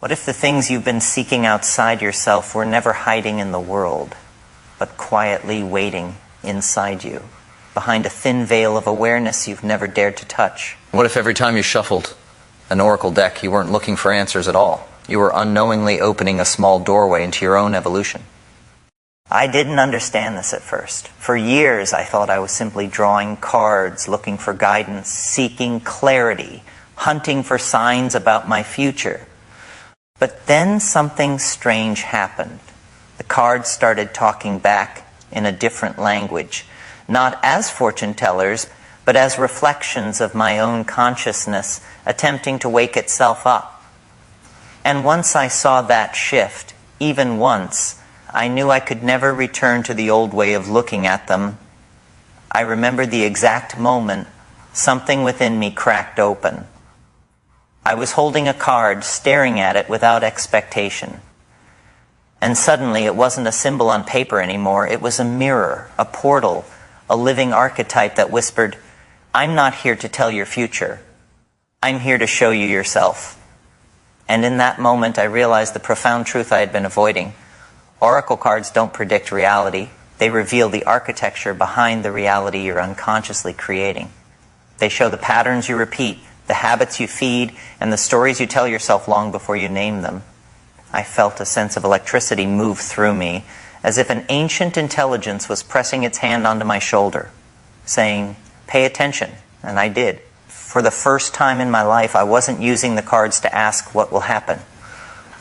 What if the things you've been seeking outside yourself were never hiding in the world, but quietly waiting inside you, behind a thin veil of awareness you've never dared to touch? What if every time you shuffled an oracle deck, you weren't looking for answers at all? You were unknowingly opening a small doorway into your own evolution. I didn't understand this at first. For years, I thought I was simply drawing cards, looking for guidance, seeking clarity, hunting for signs about my future. But then something strange happened. The cards started talking back in a different language, not as fortune tellers, but as reflections of my own consciousness attempting to wake itself up. And once I saw that shift, even once, I knew I could never return to the old way of looking at them. I remembered the exact moment something within me cracked open. I was holding a card, staring at it without expectation. And suddenly it wasn't a symbol on paper anymore. It was a mirror, a portal, a living archetype that whispered, "I'm not here to tell your future. I'm here to show you yourself." And in that moment I realized the profound truth I had been avoiding. Oracle cards don't predict reality. They reveal the architecture behind the reality you're unconsciously creating. They show the patterns you repeat, the habits you feed, and the stories you tell yourself long before you name them. I felt a sense of electricity move through me, as if an ancient intelligence was pressing its hand onto my shoulder, saying, "Pay attention," and I did. For the first time in my life, I wasn't using the cards to ask what will happen.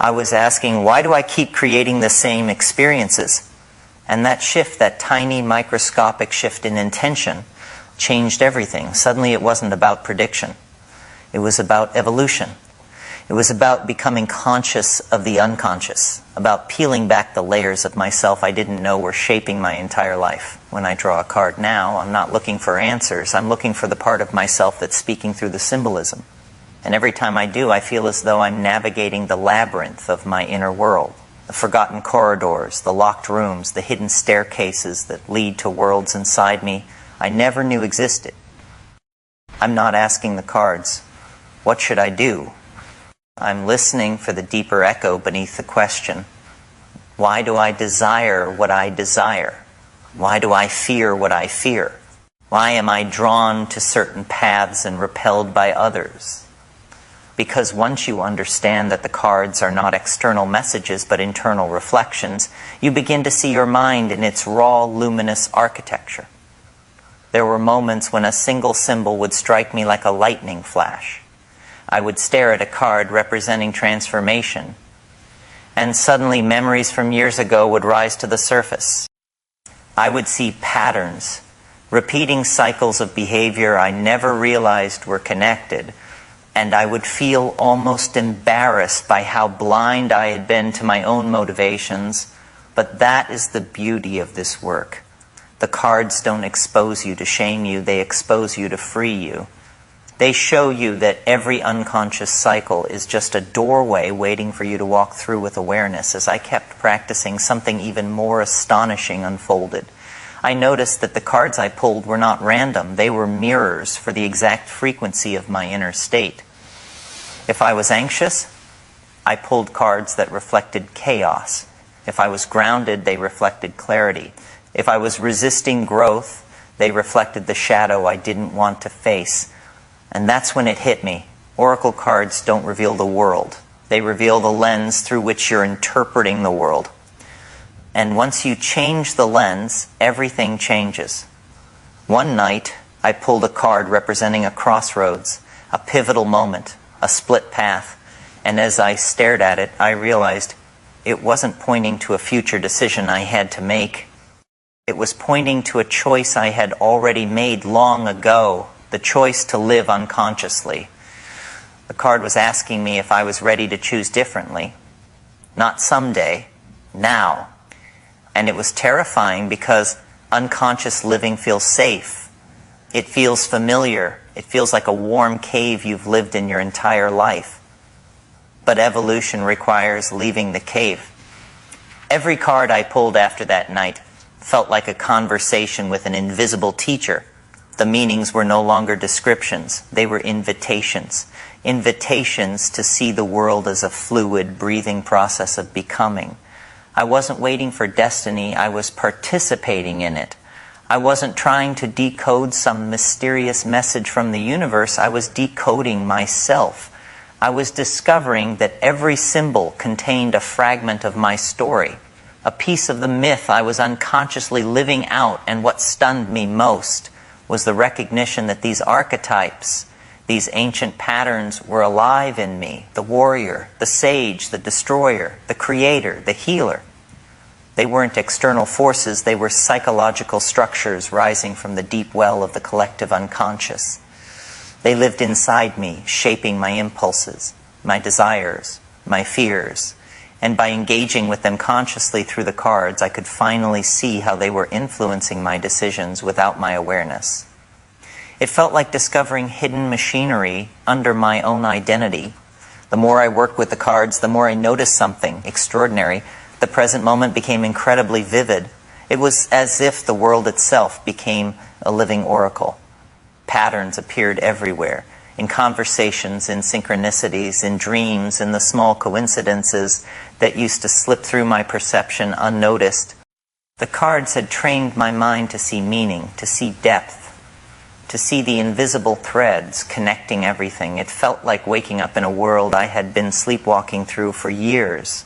I was asking, why do I keep creating the same experiences? And that shift, that tiny microscopic shift in intention, changed everything. Suddenly it wasn't about prediction. It was about evolution. It was about becoming conscious of the unconscious, about peeling back the layers of myself I didn't know were shaping my entire life. When I draw a card now, I'm not looking for answers. I'm looking for the part of myself that's speaking through the symbolism. And every time I do, I feel as though I'm navigating the labyrinth of my inner world. The forgotten corridors, the locked rooms, the hidden staircases that lead to worlds inside me I never knew existed. I'm not asking the cards, what should I do? I'm listening for the deeper echo beneath the question, why do I desire what I desire? Why do I fear what I fear? Why am I drawn to certain paths and repelled by others? Because once you understand that the cards are not external messages but internal reflections, you begin to see your mind in its raw, luminous architecture. There were moments when a single symbol would strike me like a lightning flash. I would stare at a card representing transformation, and suddenly memories from years ago would rise to the surface. I would see patterns, repeating cycles of behavior I never realized were connected, and I would feel almost embarrassed by how blind I had been to my own motivations. But that is the beauty of this work. The cards don't expose you to shame you, they expose you to free you. They show you that every unconscious cycle is just a doorway waiting for you to walk through with awareness. As I kept practicing, something even more astonishing unfolded. I noticed that the cards I pulled were not random. They were mirrors for the exact frequency of my inner state. If I was anxious, I pulled cards that reflected chaos. If I was grounded, they reflected clarity. If I was resisting growth, they reflected the shadow I didn't want to face. And that's when it hit me. Oracle cards don't reveal the world. They reveal the lens through which you're interpreting the world. And once you change the lens, everything changes. One night, I pulled a card representing a crossroads, a pivotal moment, a split path. And as I stared at it, I realized it wasn't pointing to a future decision I had to make. It was pointing to a choice I had already made long ago. The choice to live unconsciously. The card was asking me if I was ready to choose differently. Not someday, now. And it was terrifying because unconscious living feels safe. It feels familiar. It feels like a warm cave you've lived in your entire life. But evolution requires leaving the cave. Every card I pulled after that night felt like a conversation with an invisible teacher. The meanings were no longer descriptions, they were invitations. invitations to see the world as a fluid, breathing process of becoming. I wasn't waiting for destiny, I was participating in it. I wasn't trying to decode some mysterious message from the universe, I was decoding myself. I was discovering that every symbol contained a fragment of my story, a piece of the myth I was unconsciously living out, and what stunned me most was the recognition that these archetypes, these ancient patterns, were alive in me. The warrior, the sage, the destroyer, the creator, the healer. They weren't external forces, they were psychological structures rising from the deep well of the collective unconscious. They lived inside me, shaping my impulses, my desires, my fears. And by engaging with them consciously through the cards, I could finally see how they were influencing my decisions without my awareness. It felt like discovering hidden machinery under my own identity. The more I worked with the cards, the more I noticed something extraordinary. The present moment became incredibly vivid. It was as if the world itself became a living oracle. Patterns appeared everywhere, in conversations, in synchronicities, in dreams, in the small coincidences that used to slip through my perception unnoticed. The cards had trained my mind to see meaning, to see depth, to see the invisible threads connecting everything. It felt like waking up in a world I had been sleepwalking through for years.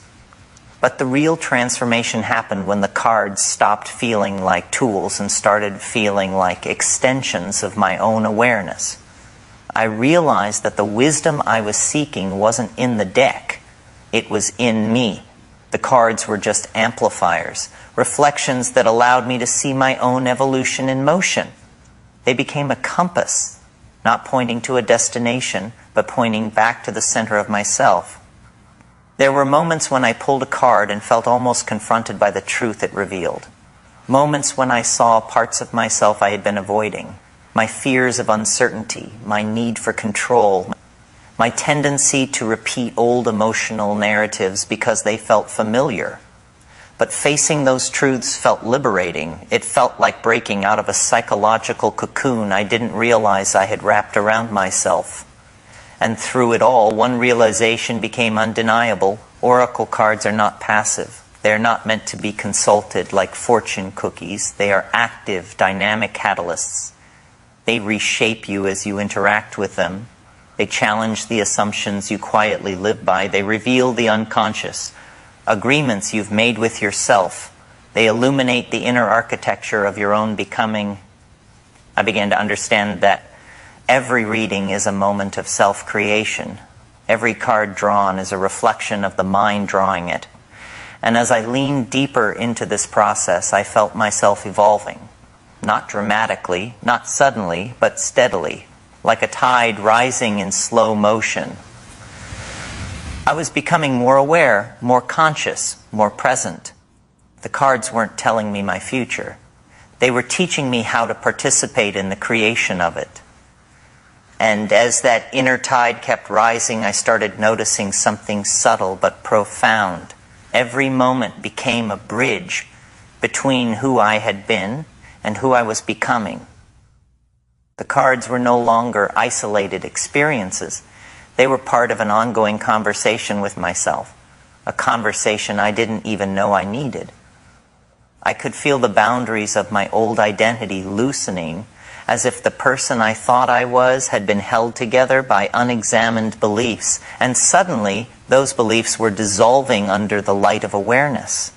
But the real transformation happened when the cards stopped feeling like tools and started feeling like extensions of my own awareness. I realized that the wisdom I was seeking wasn't in the deck, it was in me. The cards were just amplifiers, reflections that allowed me to see my own evolution in motion. They became a compass, not pointing to a destination, but pointing back to the center of myself. There were moments when I pulled a card and felt almost confronted by the truth it revealed. Moments when I saw parts of myself I had been avoiding. My fears of uncertainty, my need for control, my tendency to repeat old emotional narratives because they felt familiar. But facing those truths felt liberating. It felt like breaking out of a psychological cocoon I didn't realize I had wrapped around myself. And through it all, one realization became undeniable. Oracle cards are not passive. They are not meant to be consulted like fortune cookies. They are active, dynamic catalysts. They reshape you as you interact with them. They challenge the assumptions you quietly live by. They reveal the unconscious, agreements you've made with yourself. They illuminate the inner architecture of your own becoming. I began to understand that every reading is a moment of self-creation. Every card drawn is a reflection of the mind drawing it. And as I leaned deeper into this process, I felt myself evolving. Not dramatically, not suddenly, but steadily, like a tide rising in slow motion. I was becoming more aware, more conscious, more present. The cards weren't telling me my future. They were teaching me how to participate in the creation of it. And as that inner tide kept rising, I started noticing something subtle but profound. Every moment became a bridge between who I had been and who I was becoming. The cards were no longer isolated experiences. They were part of an ongoing conversation with myself, a conversation I didn't even know I needed. I could feel the boundaries of my old identity loosening, as if the person I thought I was had been held together by unexamined beliefs, and suddenly those beliefs were dissolving under the light of awareness.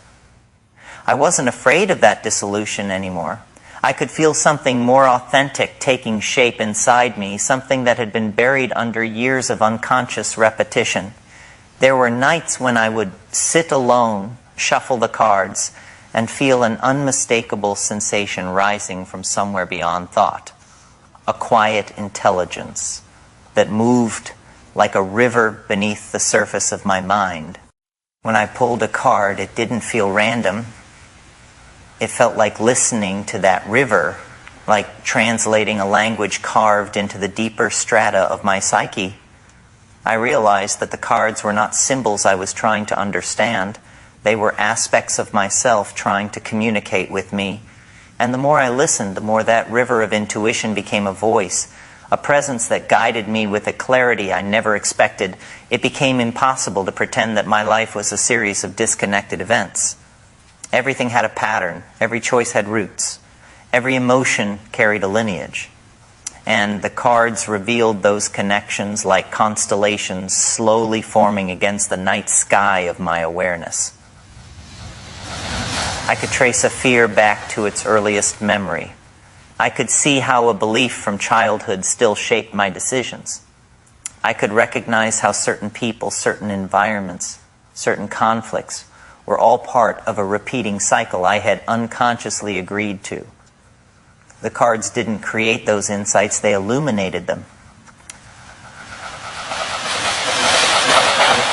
I wasn't afraid of that dissolution anymore. I could feel something more authentic taking shape inside me, something that had been buried under years of unconscious repetition. There were nights when I would sit alone, shuffle the cards, and feel an unmistakable sensation rising from somewhere beyond thought. A quiet intelligence that moved like a river beneath the surface of my mind. When I pulled a card, it didn't feel random. It felt like listening to that river, like translating a language carved into the deeper strata of my psyche. I realized that the cards were not symbols I was trying to understand. They were aspects of myself trying to communicate with me. And the more I listened, the more that river of intuition became a voice a presence that guided me with a clarity I never expected. It became impossible to pretend that my life was a series of disconnected events. Everything had a pattern. Every choice had roots. Every emotion carried a lineage. And the cards revealed those connections like constellations slowly forming against the night sky of my awareness. I could trace a fear back to its earliest memory. I could see how a belief from childhood still shaped my decisions. I could recognize how certain people, certain environments, certain conflicts were all part of a repeating cycle I had unconsciously agreed to. The cards didn't create those insights, they illuminated them.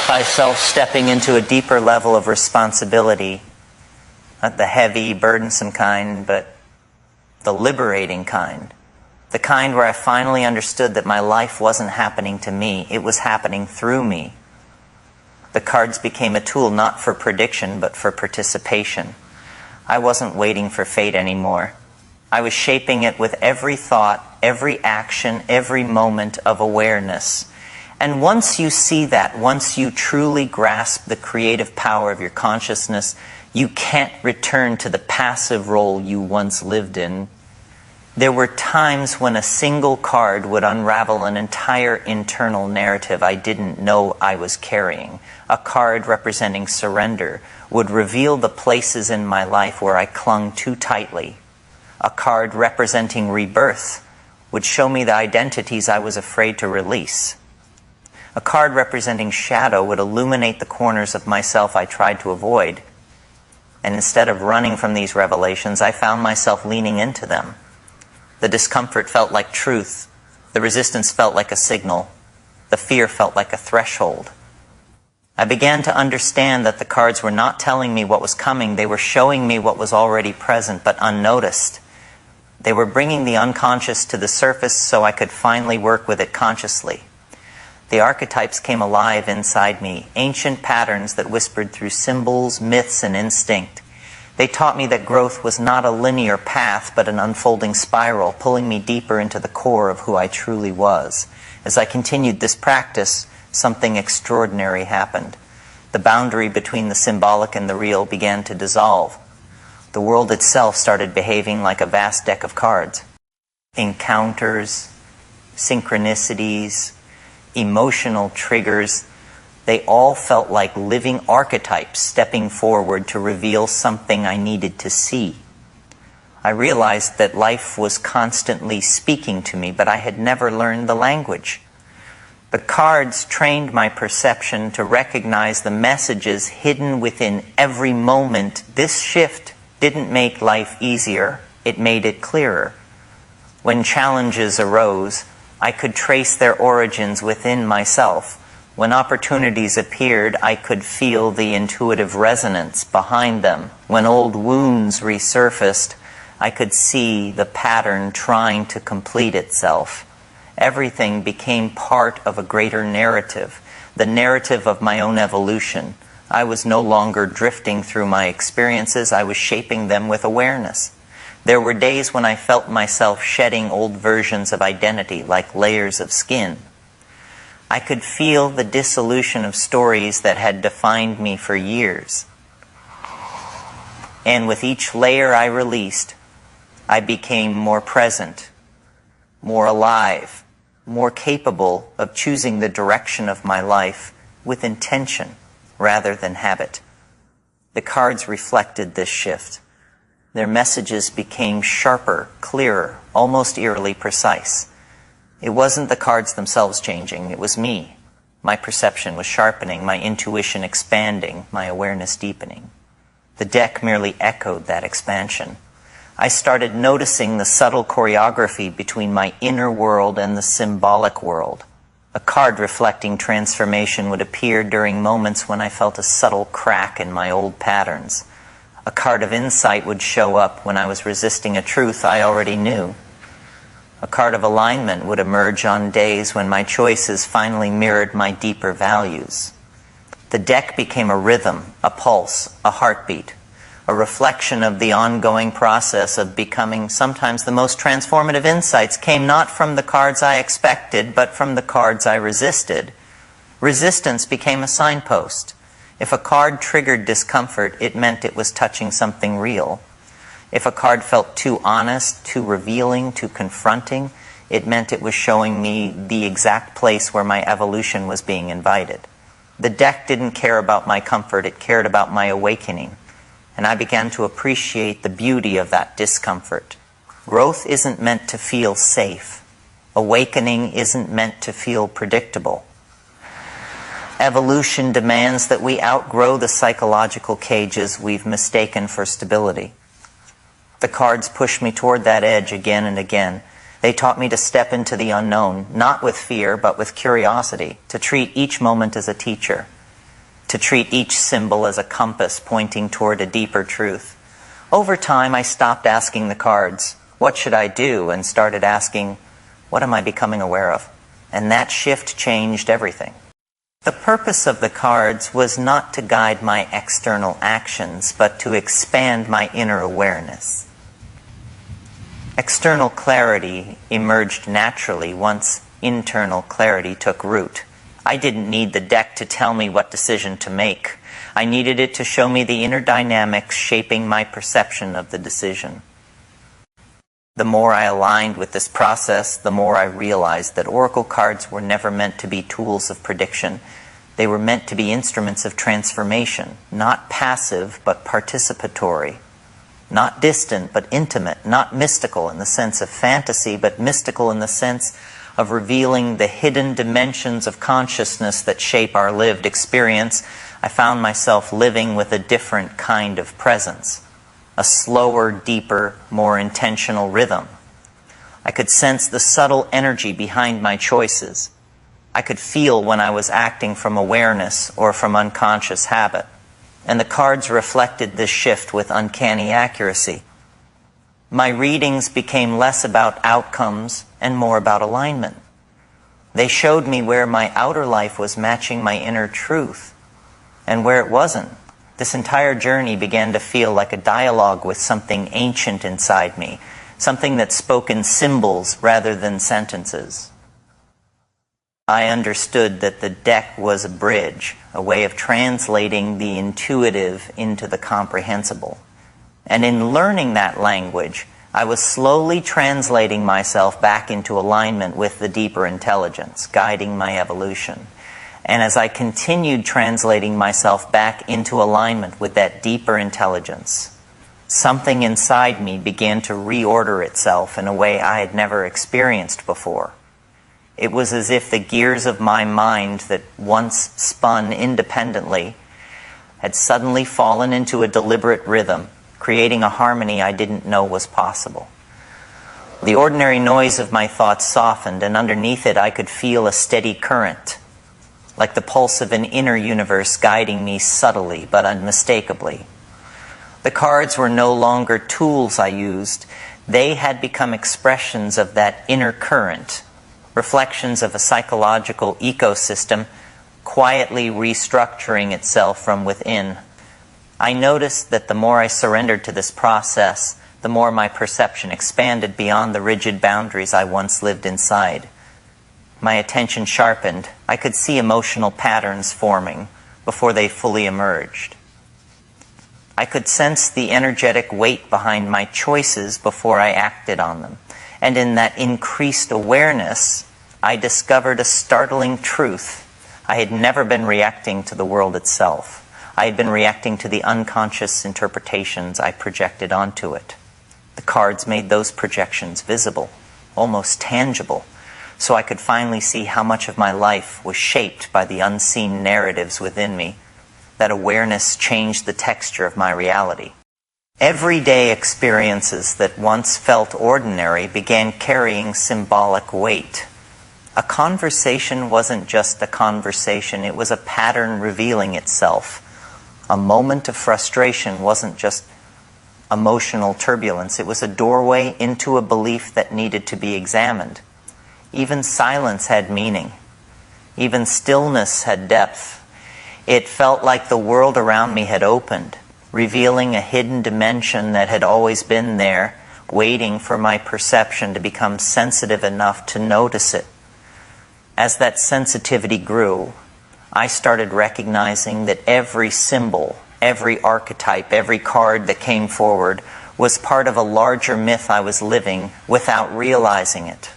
Myself stepping into a deeper level of responsibility, not the heavy, burdensome kind, but the liberating kind. The kind where I finally understood that my life wasn't happening to me, it was happening through me. The cards became a tool not for prediction, but for participation. I wasn't waiting for fate anymore. I was shaping it with every thought, every action, every moment of awareness. And once you see that, once you truly grasp the creative power of your consciousness, you can't return to the passive role you once lived in. There were times when a single card would unravel an entire internal narrative I didn't know I was carrying. A card representing surrender would reveal the places in my life where I clung too tightly. A card representing rebirth would show me the identities I was afraid to release. A card representing shadow would illuminate the corners of myself I tried to avoid. And instead of running from these revelations, I found myself leaning into them. The discomfort felt like truth. The resistance felt like a signal. The fear felt like a threshold. I began to understand that the cards were not telling me what was coming. They were showing me what was already present but unnoticed. They were bringing the unconscious to the surface so I could finally work with it consciously. The archetypes came alive inside me, ancient patterns that whispered through symbols, myths, and instinct. They taught me that growth was not a linear path, but an unfolding spiral, pulling me deeper into the core of who I truly was. As I continued this practice, something extraordinary happened. The boundary between the symbolic and the real began to dissolve. The world itself started behaving like a vast deck of cards. Encounters, synchronicities, emotional triggers, they all felt like living archetypes stepping forward to reveal something I needed to see. I realized that life was constantly speaking to me, but I had never learned the language. The cards trained my perception to recognize the messages hidden within every moment. This shift didn't make life easier, it made it clearer. When challenges arose, I could trace their origins within myself. When opportunities appeared, I could feel the intuitive resonance behind them. When old wounds resurfaced, I could see the pattern trying to complete itself. Everything became part of a greater narrative, the narrative of my own evolution. I was no longer drifting through my experiences, I was shaping them with awareness. There were days when I felt myself shedding old versions of identity like layers of skin. I could feel the dissolution of stories that had defined me for years. And with each layer I released, I became more present, more alive, more capable of choosing the direction of my life with intention rather than habit. The cards reflected this shift. Their messages became sharper, clearer, almost eerily precise. It wasn't the cards themselves changing, it was me. My perception was sharpening, my intuition expanding, my awareness deepening. The deck merely echoed that expansion. I started noticing the subtle choreography between my inner world and the symbolic world. A card reflecting transformation would appear during moments when I felt a subtle crack in my old patterns. A card of insight would show up when I was resisting a truth I already knew. A card of alignment would emerge on days when my choices finally mirrored my deeper values. The deck became a rhythm, a pulse, a heartbeat. a reflection of the ongoing process of becoming. Sometimes the most transformative insights came not from the cards I expected, but from the cards I resisted. Resistance became a signpost. If a card triggered discomfort, it meant it was touching something real. If a card felt too honest, too revealing, too confronting, it meant it was showing me the exact place where my evolution was being invited. The deck didn't care about my comfort, it cared about my awakening. And I began to appreciate the beauty of that discomfort. Growth isn't meant to feel safe. Awakening isn't meant to feel predictable. Evolution demands that we outgrow the psychological cages we've mistaken for stability. The cards pushed me toward that edge again and again. They taught me to step into the unknown, not with fear, but with curiosity, to treat each moment as a teacher, to treat each symbol as a compass pointing toward a deeper truth. Over time, I stopped asking the cards, "What should I do?" and started asking, "What am I becoming aware of?" And that shift changed everything. The purpose of the cards was not to guide my external actions, but to expand my inner awareness. External clarity emerged naturally once internal clarity took root. I didn't need the deck to tell me what decision to make. I needed it to show me the inner dynamics shaping my perception of the decision. The more I aligned with this process, the more I realized that oracle cards were never meant to be tools of prediction. They were meant to be instruments of transformation, not passive but participatory. Not distant, but intimate. Not mystical in the sense of fantasy, but mystical in the sense of revealing the hidden dimensions of consciousness that shape our lived experience. I found myself living with a different kind of presence. A slower, deeper, more intentional rhythm. I could sense the subtle energy behind my choices. I could feel when I was acting from awareness or from unconscious habit. And the cards reflected this shift with uncanny accuracy. My readings became less about outcomes and more about alignment. They showed me where my outer life was matching my inner truth and where it wasn't. This entire journey began to feel like a dialogue with something ancient inside me, something that spoke in symbols rather than sentences. I understood that the deck was a bridge, a way of translating the intuitive into the comprehensible. And in learning that language, I was slowly translating myself back into alignment with the deeper intelligence, guiding my evolution. And as I continued translating myself back into alignment with that deeper intelligence, something inside me began to reorder itself in a way I had never experienced before. It was as if the gears of my mind that once spun independently had suddenly fallen into a deliberate rhythm, creating a harmony I didn't know was possible. The ordinary noise of my thoughts softened, and underneath it I could feel a steady current, like the pulse of an inner universe guiding me subtly but unmistakably. The cards were no longer tools I used. They had become expressions of that inner current, reflections of a psychological ecosystem quietly restructuring itself from within. I noticed that the more I surrendered to this process, the more my perception expanded beyond the rigid boundaries I once lived inside. My attention sharpened. I could see emotional patterns forming before they fully emerged. I could sense the energetic weight behind my choices before I acted on them. And in that increased awareness, I discovered a startling truth. I had never been reacting to the world itself. I had been reacting to the unconscious interpretations I projected onto it. The cards made those projections visible, almost tangible, so I could finally see how much of my life was shaped by the unseen narratives within me. That awareness changed the texture of my reality. Everyday experiences that once felt ordinary began carrying symbolic weight. A conversation wasn't just a conversation, it was a pattern revealing itself. A moment of frustration wasn't just emotional turbulence, it was a doorway into a belief that needed to be examined. Even silence had meaning. Even stillness had depth. It felt like the world around me had opened, revealing a hidden dimension that had always been there, waiting for my perception to become sensitive enough to notice it. As that sensitivity grew, I started recognizing that every symbol, every archetype, every card that came forward was part of a larger myth I was living without realizing it.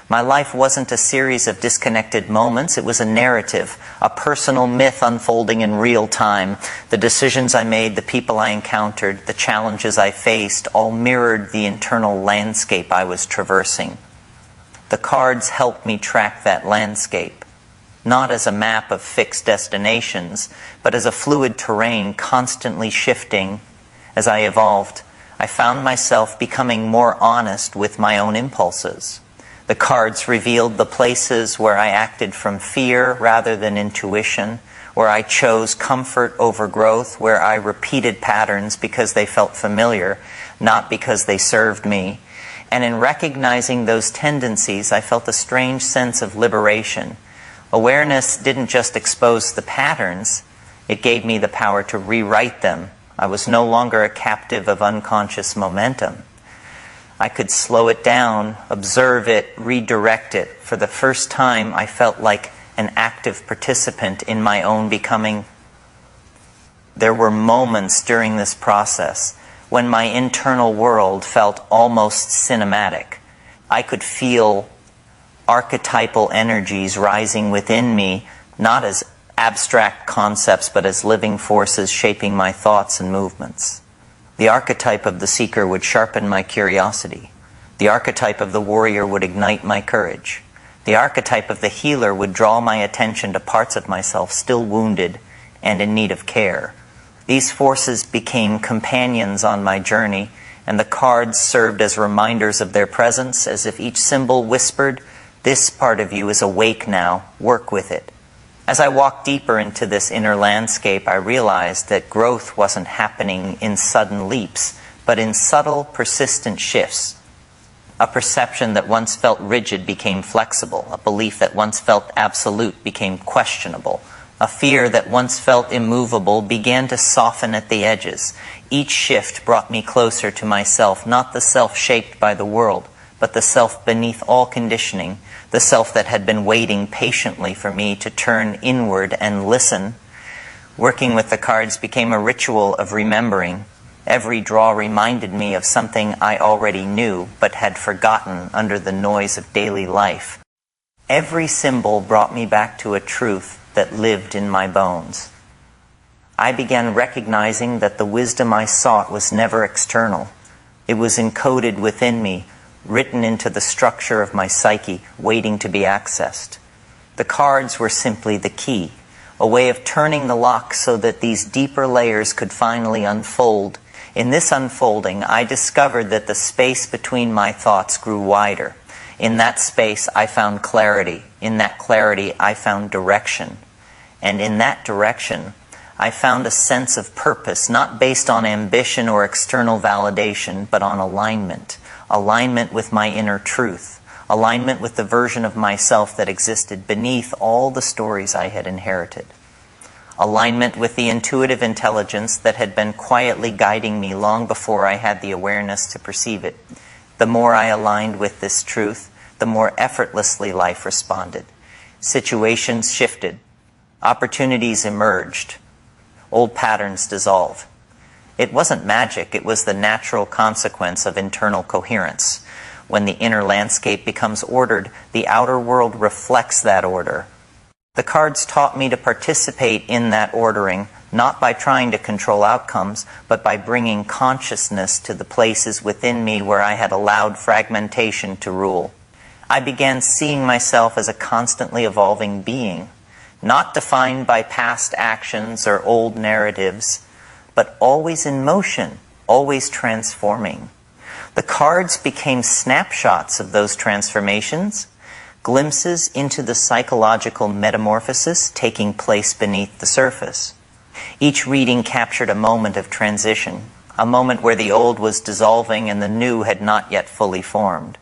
My life wasn't a series of disconnected moments. It was a narrative, a personal myth unfolding in real time. The decisions I made, the people I encountered, the challenges I faced, all mirrored the internal landscape I was traversing. The cards helped me track that landscape, not as a map of fixed destinations, but as a fluid terrain constantly shifting. As I evolved, I found myself becoming more honest with my own impulses. The cards revealed the places where I acted from fear rather than intuition, where I chose comfort over growth, where I repeated patterns because they felt familiar, not because they served me. And in recognizing those tendencies, I felt a strange sense of liberation. Awareness didn't just expose the patterns, it gave me the power to rewrite them. I was no longer a captive of unconscious momentum. I could slow it down, observe it, redirect it. For the first time, I felt like an active participant in my own becoming. There were moments during this process when my internal world felt almost cinematic. I could feel archetypal energies rising within me, not as abstract concepts, but as living forces shaping my thoughts and movements. The archetype of the seeker would sharpen my curiosity. The archetype of the warrior would ignite my courage. The archetype of the healer would draw my attention to parts of myself still wounded and in need of care. These forces became companions on my journey, and the cards served as reminders of their presence, as if each symbol whispered, "This part of you is awake now, work with it." As I walked deeper into this inner landscape, I realized that growth wasn't happening in sudden leaps, but in subtle, persistent shifts. A perception that once felt rigid became flexible. A belief that once felt absolute became questionable. A fear that once felt immovable began to soften at the edges. Each shift brought me closer to myself, not the self shaped by the world, but the self beneath all conditioning, the self that had been waiting patiently for me to turn inward and listen. Working with the cards became a ritual of remembering. Every draw reminded me of something I already knew, but had forgotten under the noise of daily life. Every symbol brought me back to a truth that lived in my bones. I began recognizing that the wisdom I sought was never external. It was encoded within me, written into the structure of my psyche, waiting to be accessed. The cards were simply the key, a way of turning the lock so that these deeper layers could finally unfold. In this unfolding, I discovered that the space between my thoughts grew wider. In that space, I found clarity. In that clarity, I found direction. And in that direction, I found a sense of purpose, not based on ambition or external validation, but on alignment. Alignment with my inner truth. Alignment with the version of myself that existed beneath all the stories I had inherited. Alignment with the intuitive intelligence that had been quietly guiding me long before I had the awareness to perceive it. The more I aligned with this truth, the more effortlessly life responded. Situations shifted. Opportunities emerged. Old patterns dissolved. It wasn't magic, it was the natural consequence of internal coherence. When the inner landscape becomes ordered, the outer world reflects that order. The cards taught me to participate in that ordering, not by trying to control outcomes, but by bringing consciousness to the places within me where I had allowed fragmentation to rule. I began seeing myself as a constantly evolving being, not defined by past actions or old narratives, but always in motion, always transforming. The cards became snapshots of those transformations, glimpses into the psychological metamorphosis taking place beneath the surface. Each reading captured a moment of transition, a moment where the old was dissolving and the new had not yet fully formed.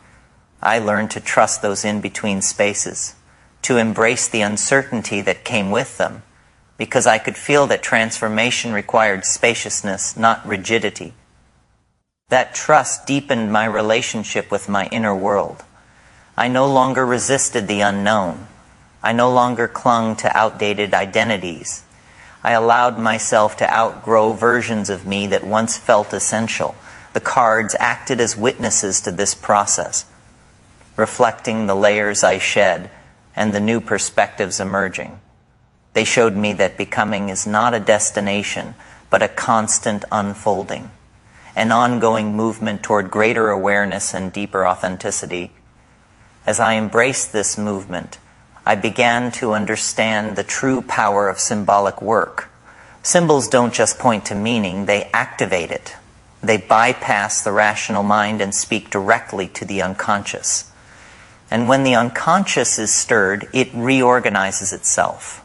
I learned to trust those in-between spaces, to embrace the uncertainty that came with them, because I could feel that transformation required spaciousness, not rigidity. That trust deepened my relationship with my inner world. I no longer resisted the unknown. I no longer clung to outdated identities. I allowed myself to outgrow versions of me that once felt essential. The cards acted as witnesses to this process, reflecting the layers I shed and the new perspectives emerging. They showed me that becoming is not a destination, but a constant unfolding, an ongoing movement toward greater awareness and deeper authenticity. As I embraced this movement, I began to understand the true power of symbolic work. Symbols don't just point to meaning, they activate it. They bypass the rational mind and speak directly to the unconscious. And when the unconscious is stirred, it reorganizes itself.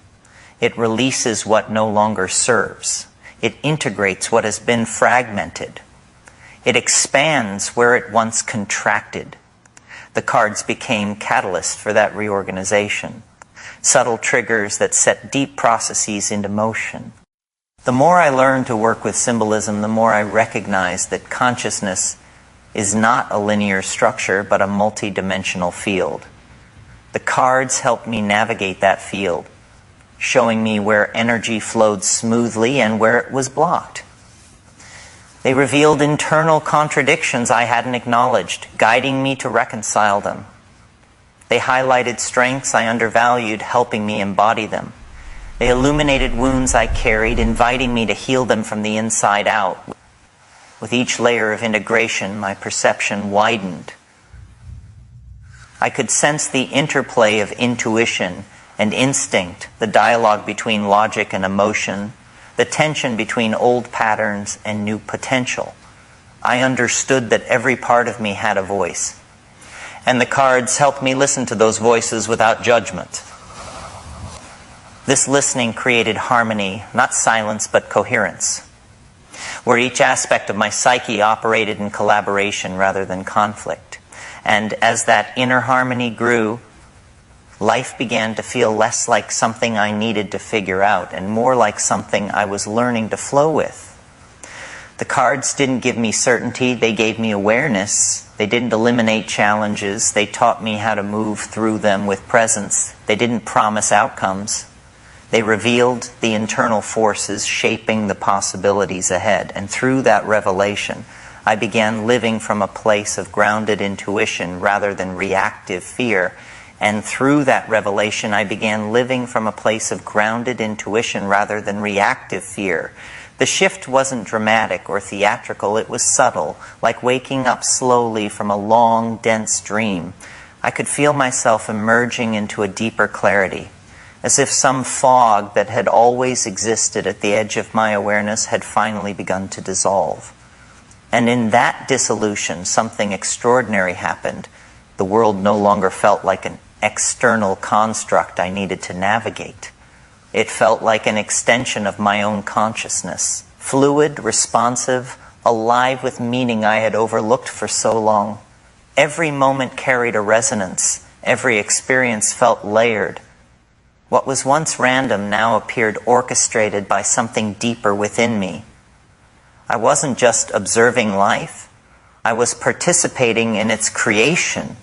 It releases what no longer serves. It integrates what has been fragmented. It expands where it once contracted. The cards became catalysts for that reorganization, subtle triggers that set deep processes into motion. The more I learned to work with symbolism, the more I recognized that consciousness is not a linear structure, but a multidimensional field. The cards helped me navigate that field, showing me where energy flowed smoothly and where it was blocked. They revealed internal contradictions I hadn't acknowledged, guiding me to reconcile them. They highlighted strengths I undervalued, helping me embody them. They illuminated wounds I carried, inviting me to heal them from the inside out. With each layer of integration, my perception widened. I could sense the interplay of intuition and instinct, the dialogue between logic and emotion, the tension between old patterns and new potential. I understood that every part of me had a voice. And the cards helped me listen to those voices without judgment. This listening created harmony, not silence, but coherence, where each aspect of my psyche operated in collaboration rather than conflict. And as that inner harmony grew, life began to feel less like something I needed to figure out and more like something I was learning to flow with. The cards didn't give me certainty, they gave me awareness. They didn't eliminate challenges, they taught me how to move through them with presence. They didn't promise outcomes. They revealed the internal forces shaping the possibilities ahead. And through that revelation, I began living from a place of grounded intuition rather than reactive fear. And through that revelation, I began living from a place of grounded intuition rather than reactive fear. The shift wasn't dramatic or theatrical, it was subtle, like waking up slowly from a long, dense dream. I could feel myself emerging into a deeper clarity, as if some fog that had always existed at the edge of my awareness had finally begun to dissolve. And in that dissolution, something extraordinary happened. The world no longer felt like an external construct I needed to navigate. It felt like an extension of my own consciousness, fluid, responsive, alive with meaning I had overlooked for so long. Every moment carried a resonance. Every experience felt layered. What was once random now appeared orchestrated by something deeper within me. I wasn't just observing life. I was participating in its creation.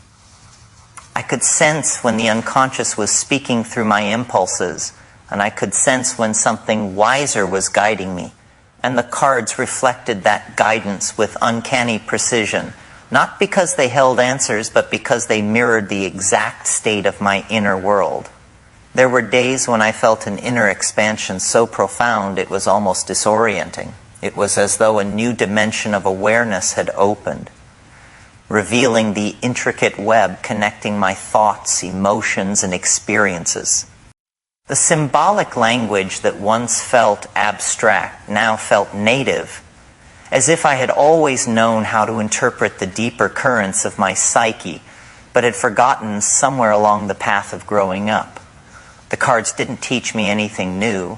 I could sense when the unconscious was speaking through my impulses, and I could sense when something wiser was guiding me. And the cards reflected that guidance with uncanny precision, not because they held answers, but because they mirrored the exact state of my inner world. There were days when I felt an inner expansion so profound it was almost disorienting. It was as though a new dimension of awareness had opened, revealing the intricate web connecting my thoughts, emotions, and experiences. The symbolic language that once felt abstract now felt native, as if I had always known how to interpret the deeper currents of my psyche, but had forgotten somewhere along the path of growing up. The cards didn't teach me anything new.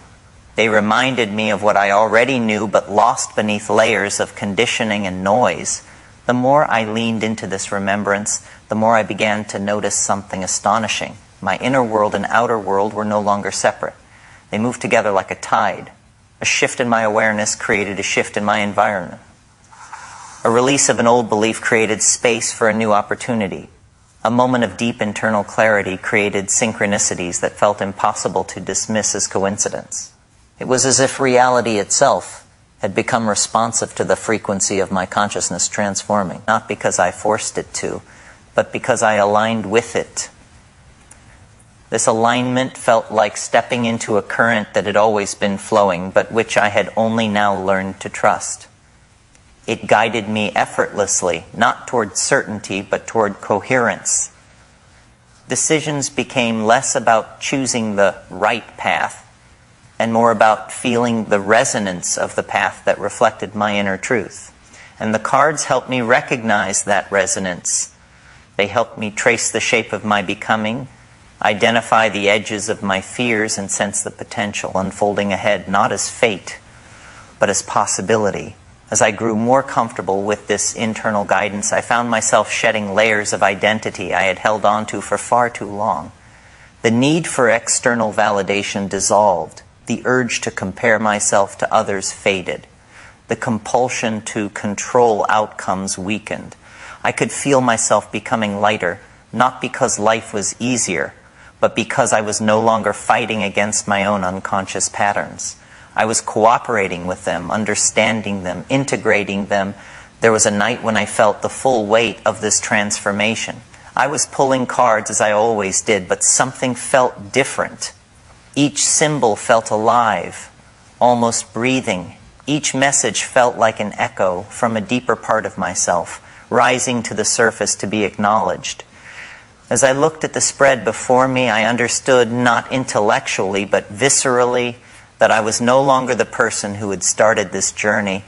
They reminded me of what I already knew but lost beneath layers of conditioning and noise. The more I leaned into this remembrance, the more I began to notice something astonishing. My inner world and outer world were no longer separate. They moved together like a tide. A shift in my awareness created a shift in my environment. A release of an old belief created space for a new opportunity. A moment of deep internal clarity created synchronicities that felt impossible to dismiss as coincidence. It was as if reality itself had become responsive to the frequency of my consciousness transforming, not because I forced it to, but because I aligned with it. This alignment felt like stepping into a current that had always been flowing, but which I had only now learned to trust. It guided me effortlessly, not toward certainty, but toward coherence. Decisions became less about choosing the right path and more about feeling the resonance of the path that reflected my inner truth. And the cards helped me recognize that resonance. They helped me trace the shape of my becoming, identify the edges of my fears, and sense the potential unfolding ahead, not as fate, but as possibility. As I grew more comfortable with this internal guidance, I found myself shedding layers of identity I had held on to for far too long. The need for external validation dissolved. The urge to compare myself to others faded. The compulsion to control outcomes weakened. I could feel myself becoming lighter, not because life was easier, but because I was no longer fighting against my own unconscious patterns. I was cooperating with them, understanding them, integrating them. There was a night when I felt the full weight of this transformation. I was pulling cards as I always did, but something felt different. Each symbol felt alive, almost breathing. Each message felt like an echo from a deeper part of myself, rising to the surface to be acknowledged. As I looked at the spread before me, I understood, not intellectually, but viscerally, that I was no longer the person who had started this journey.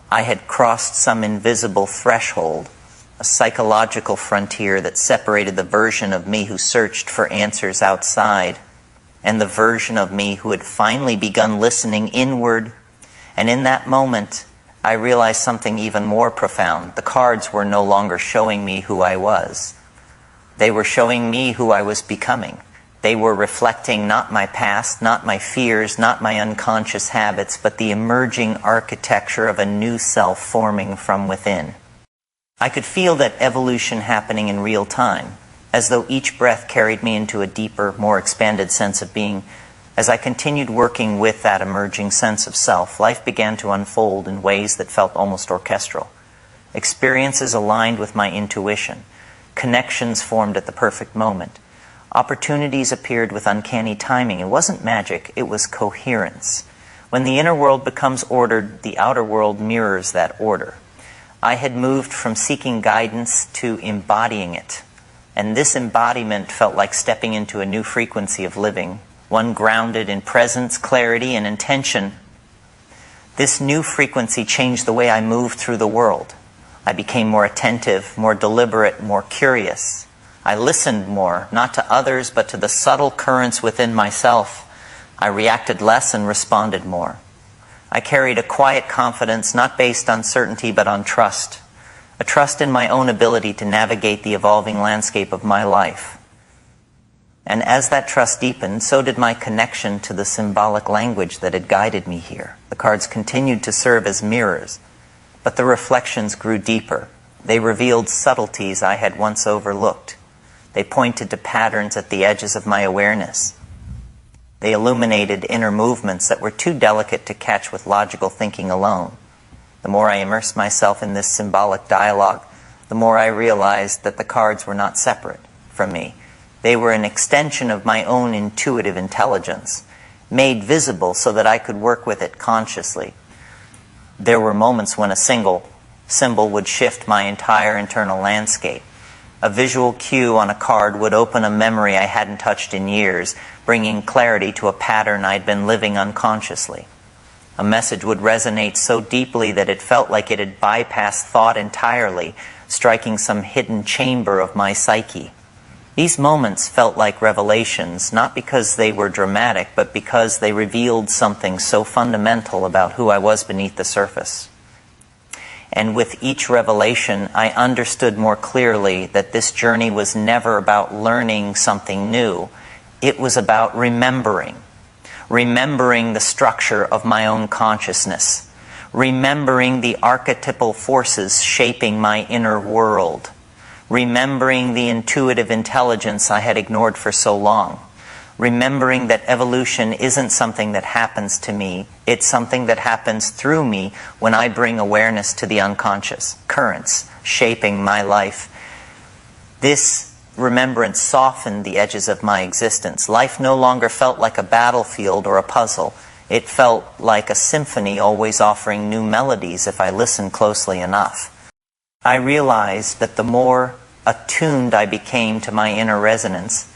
I had crossed some invisible threshold, a psychological frontier that separated the version of me who searched for answers outside and the version of me who had finally begun listening inward. And in that moment, I realized something even more profound. The cards were no longer showing me who I was. They were showing me who I was becoming. They were reflecting not my past, not my fears, not my unconscious habits, but the emerging architecture of a new self forming from within. I could feel that evolution happening in real time, as though each breath carried me into a deeper, more expanded sense of being. As I continued working with that emerging sense of self, life began to unfold in ways that felt almost orchestral. Experiences aligned with my intuition. Connections formed at the perfect moment. Opportunities appeared with uncanny timing. It wasn't magic, it was coherence. When the inner world becomes ordered, the outer world mirrors that order. I had moved from seeking guidance to embodying it. And this embodiment felt like stepping into a new frequency of living, one grounded in presence, clarity, and intention. This new frequency changed the way I moved through the world. I became more attentive, more deliberate, more curious. I listened more, not to others, but to the subtle currents within myself. I reacted less and responded more. I carried a quiet confidence, not based on certainty, but on trust. A trust in my own ability to navigate the evolving landscape of my life. And as that trust deepened, so did my connection to the symbolic language that had guided me here. The cards continued to serve as mirrors, but the reflections grew deeper. They revealed subtleties I had once overlooked. They pointed to patterns at the edges of my awareness. They illuminated inner movements that were too delicate to catch with logical thinking alone. The more I immersed myself in this symbolic dialogue, the more I realized that the cards were not separate from me. They were an extension of my own intuitive intelligence, made visible so that I could work with it consciously. There were moments when a single symbol would shift my entire internal landscape. A visual cue on a card would open a memory I hadn't touched in years, bringing clarity to a pattern I'd been living unconsciously. A message would resonate so deeply that it felt like it had bypassed thought entirely, striking some hidden chamber of my psyche. These moments felt like revelations, not because they were dramatic, but because they revealed something so fundamental about who I was beneath the surface. And with each revelation, I understood more clearly that this journey was never about learning something new. It was about remembering. remembering the structure of my own consciousness, remembering the archetypal forces shaping my inner world, remembering the intuitive intelligence I had ignored for so long, remembering that evolution isn't something that happens to me, it's something that happens through me when I bring awareness to the unconscious currents shaping my life. This remembrance softened the edges of my existence. Life no longer felt like a battlefield or a puzzle. It felt like a symphony always offering new melodies if I listened closely enough. I realized that the more attuned I became to my inner resonance,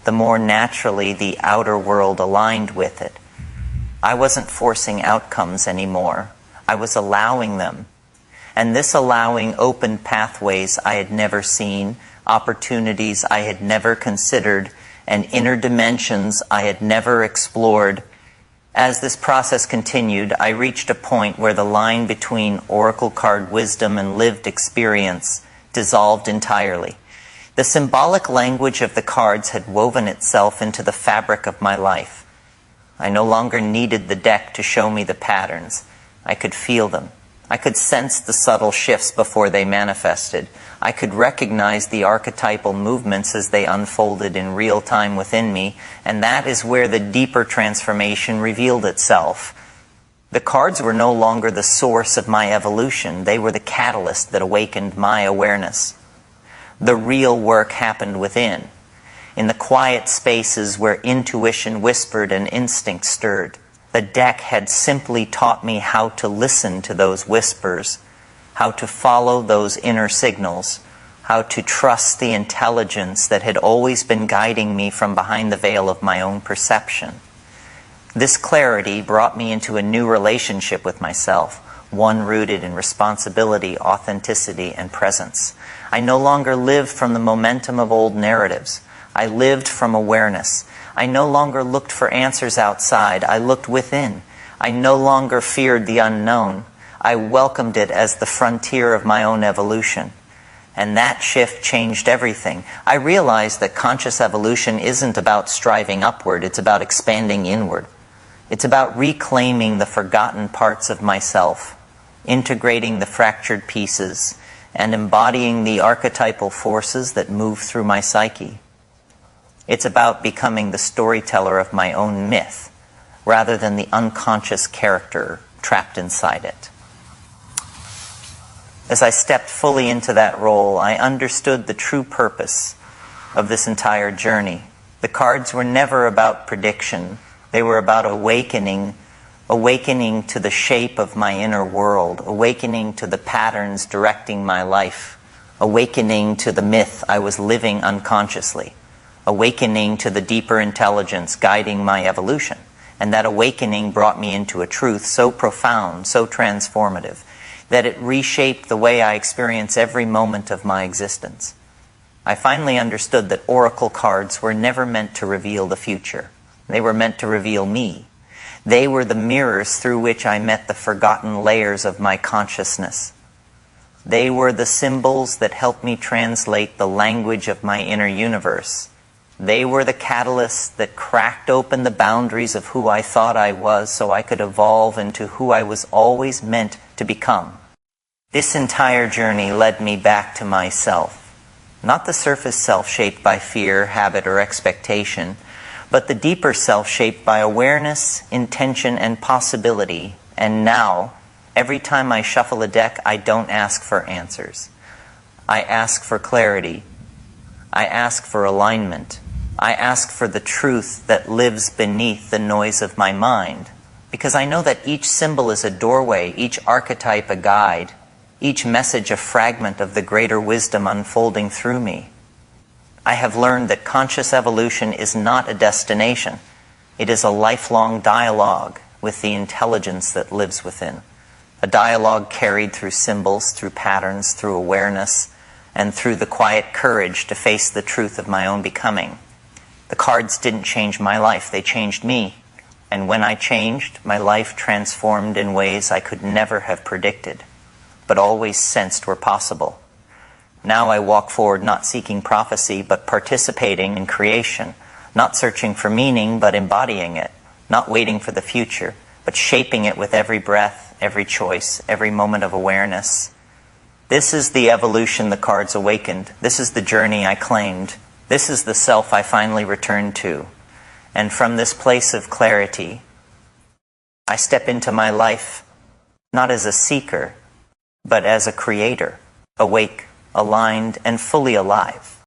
the more naturally the outer world aligned with it. I wasn't forcing outcomes anymore. I was allowing them. And this allowing opened pathways I had never seen, opportunities I had never considered, and inner dimensions I had never explored. As this process continued, I reached a point where the line between oracle card wisdom and lived experience dissolved entirely. The symbolic language of the cards had woven itself into the fabric of my life. I no longer needed the deck to show me the patterns. I could feel them. I could sense the subtle shifts before they manifested. I could recognize the archetypal movements as they unfolded in real time within me, and that is where the deeper transformation revealed itself. The cards were no longer the source of my evolution. They were the catalyst that awakened my awareness. The real work happened within, in the quiet spaces where intuition whispered and instinct stirred. The deck had simply taught me how to listen to those whispers, how to follow those inner signals, how to trust the intelligence that had always been guiding me from behind the veil of my own perception. This clarity brought me into a new relationship with myself, one rooted in responsibility, authenticity, and presence. I no longer lived from the momentum of old narratives. I lived from awareness. I no longer looked for answers outside. I looked within. I no longer feared the unknown. I welcomed it as the frontier of my own evolution. And that shift changed everything. I realized that conscious evolution isn't about striving upward. It's about expanding inward. It's about reclaiming the forgotten parts of myself, integrating the fractured pieces, and embodying the archetypal forces that move through my psyche. It's about becoming the storyteller of my own myth, rather than the unconscious character trapped inside it. As I stepped fully into that role, I understood the true purpose of this entire journey. The cards were never about prediction. They were about awakening to the shape of my inner world, awakening to the patterns directing my life, awakening to the myth I was living unconsciously, awakening to the deeper intelligence guiding my evolution. And that awakening brought me into a truth so profound, so transformative, that it reshaped the way I experience every moment of my existence. I finally understood that oracle cards were never meant to reveal the future. They were meant to reveal me. They were the mirrors through which I met the forgotten layers of my consciousness. They were the symbols that helped me translate the language of my inner universe. They were the catalysts that cracked open the boundaries of who I thought I was so I could evolve into who I was always meant to become. This entire journey led me back to myself. Not the surface self shaped by fear, habit, or expectation, but the deeper self shaped by awareness, intention, and possibility. And now, every time I shuffle a deck, I don't ask for answers. I ask for clarity. I ask for alignment. I ask for the truth that lives beneath the noise of my mind. Because I know that each symbol is a doorway, each archetype a guide, each message a fragment of the greater wisdom unfolding through me. I have learned that conscious evolution is not a destination. It is a lifelong dialogue with the intelligence that lives within. A dialogue carried through symbols, through patterns, through awareness, and through the quiet courage to face the truth of my own becoming. The cards didn't change my life, they changed me. And when I changed, my life transformed in ways I could never have predicted, but always sensed were possible. Now I walk forward not seeking prophecy, but participating in creation, not searching for meaning, but embodying it, not waiting for the future, but shaping it with every breath, every choice, every moment of awareness. This is the evolution the cards awakened. This is the journey I claimed. This is the self I finally returned to. And from this place of clarity, I step into my life not as a seeker, but as a creator, awake, aligned, and fully alive.